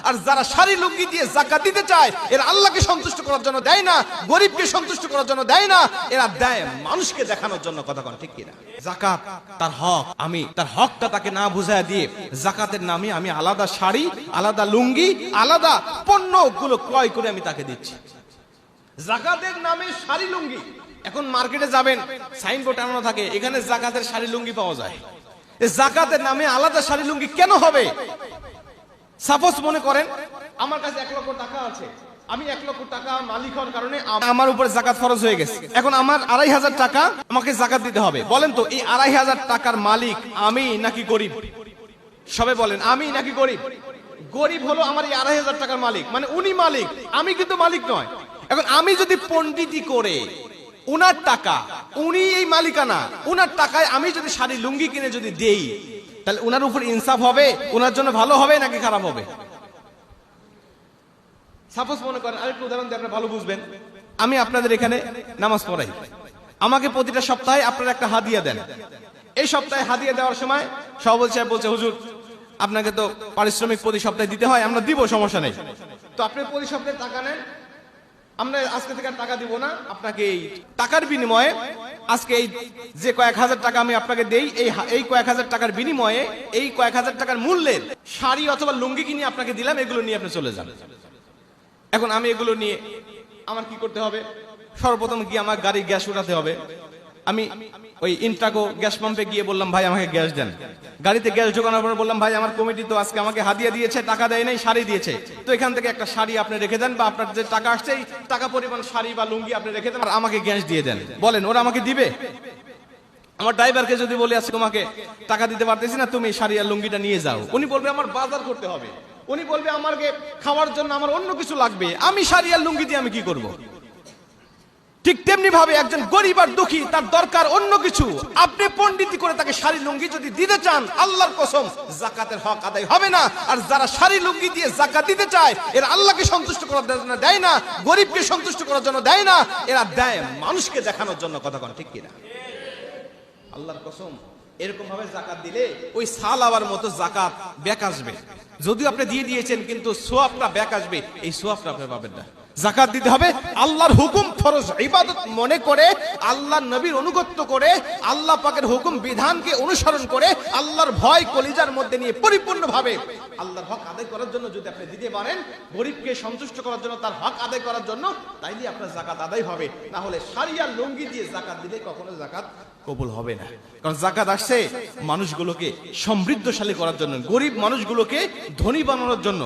আর যারা শাড়ি লুঙ্গি দিয়ে যাকাত দিতে চায় এরা আল্লাহকে সন্তুষ্ট করার জন্য দেয় না, গরিবকে সন্তুষ্ট করার জন্য দেয় না, এরা দেয় মানুষকে দেখানোর জন্য। কথা কোন ঠিক কিনা? যাকাত তার হক, আমি তার হকটা তাকে না বুঝায় দিয়ে যাকাতের নামে আমি আলাদা শাড়ি, আলাদা লুঙ্গি, আলাদা পণ্যগুলো ক্রয় করে আমি তাকে দিচ্ছি। যাকাতের নামে শাড়ি লুঙ্গি, এখন মার্কেটে যাবেন সাইনবোর্ড টানানো থাকে এখানে যাকাতের শাড়ি লুঙ্গি পাওয়া যায়। যাকাতের নামে আলাদা শাড়ি লুঙ্গি কেন হবে? সাপোজ মনে করেন আমার কাছে 1 লক্ষ টাকা আছে, আমি 1 লক্ষ টাকা মালিক হওয়ার কারণে আমার উপরে যাকাত ফরজ হয়ে গেছে। এখন আমার 2,500 টাকা আমাকে যাকাত দিতে হবে। বলেন তো এই 2,500 টাকার মালিক আমি নাকি গরিব? সবাই বলেন আমি নাকি গরিব? গরিব হলো আমার এই 2,500 টাকার মালিক, মানে উনি মালিক, আমি কিন্তু মালিক নয়। এখন আমি যদি পণ্ডিতি করে উনার টাকা, উনি এই মালিকানা, উনার টাকায় আমি যদি শাড়ি লুঙ্গি কিনে যদি দেই, তাহলে উনার উপর ইনসাফ হবে? উনার জন্য ভালো হবে নাকি খারাপ হবে? সাপোজ মনে করেন আরেকটা উদাহরণ দিয়ে আপনারা ভালো বুঝবেন, আমি আপনাদের এখানে নামাজ পড়াই, আমাকে প্রতিটা সপ্তাহে আপনারা একটা হাদিয়া দেন। এই সপ্তাহে হাদিয়া দেওয়ার সময় সভাপতি সাহেব বলছে হুজুর আপনাকে তো পারিশ্রমিক প্রতি সপ্তাহে দিতে হয়, আমরা দিব, সমস্যা নেই। তো আপনি প্রতি সপ্তাহে টাকা নেন, আমরা আজকে থেকে টাকা দিব না, আপনাকে এই টাকার বিনিময়ে আজকে এই যে কয়েক হাজার টাকা আমি আপনাকে দেই, এই কয়েক হাজার টাকার বিনিময়ে এই কয়েক হাজার টাকার মূল্যের শাড়ি অথবা লুঙ্গি কিনে আপনাকে দিলাম, এগুলো নিয়ে আপনি চলে যান। এখন আমি এগুলো নিয়ে আমার কি করতে হবে? সর্বপ্রথম গিয়ে আমার গাড়ি গ্যাস উঠাতে হবে। আমি ওই ইন্ট্রাকো গ্যাস পাম্পে গিয়ে বললাম ভাই আমাকে গ্যাস দেন। গাড়িতে গ্যাস ঢোকানোর পর বললাম ভাই আমার কমিটি তো আজকে আমাকে হাদিয়া দিয়েছে, টাকা দেয় নাই, শাড়ি দিয়েছে, তো এখান থেকে একটা শাড়ি আপনি রেখে দেন, বা আপনার যে টাকা আসছে এই টাকা পরিমাণ শাড়ি বা লুঙ্গি আপনি রেখে দেন আর আমাকে গ্যাস দিয়ে দেন। বলেন ওরা আমাকে দিবে? আমার ড্রাইভারকে যদি বলি আজকে তোমাকে টাকা দিতে পারতেছি না, তুমি শাড়ি আর লুঙ্গিটা নিয়ে যাও, উনি বলবে আমার বাজার করতে হবে, উনি বলবে আমাকে খাওয়ার জন্য আমার অন্য কিছু লাগবে, আমি শাড়ি আর লুঙ্গি দিয়ে আমি কি করব? ঠিক তেমনি ভাবে একজন গরিব আর দুঃখী তার দরকার অন্য কিছু, আপনি পণ্ডিতি করে তাকে শাড়ি লুঙ্গি যদি দিতে চান, আল্লাহর কসম যাকাতের হক আদায় হবে না। আর যারা শাড়ি লুঙ্গি দিয়ে যাকাত দিতে চায় এরা আল্লাহকে সন্তুষ্ট করার জন্য দেয় না, গরিবকে সন্তুষ্ট করার জন্য দেয় না, এরা দেয় মানুষকে দেখানোর জন্য। কথা কোন ঠিক কিনা? আল্লাহর কসম এরকম ভাবে যাকাত দিলে ওই সালাবার মতো যাকাত ব্যাক আসবে। যদিও আপনি দিয়ে দিয়েছেন কিন্তু সোয়াবটা ব্যাক আসবে, এই সোয়াবটা আপনি পাবেন না। যাকাত দিতে হবে আল্লাহর হুকুম ফরজ ইবাদত মনে করে, আল্লাহর নবীর অনুগত্য করে, আল্লাহ পাকের হুকুম বিধানকে অনুসরণ করে, আল্লাহর ভয় কলিজার মধ্যে নিয়ে পরিপূর্ণভাবে আল্লাহর হক আদায় করার জন্য যদি আপনি দিতে পারেন, গরিবকে সন্তুষ্ট করার জন্য, তার হক আদায় করার জন্য, তাইলে আপনার যাকাত আদায় হবে। না হলে শাড়ি আর লুঙ্গি দিয়ে যাকাত দিলে কখনো যাকাত কবুল হবে না। কারণ যাকাত আসছে মানুষগুলোকে সমৃদ্ধশালী করার জন্য, গরিব মানুষগুলোকে ধনী বানানোর জন্য।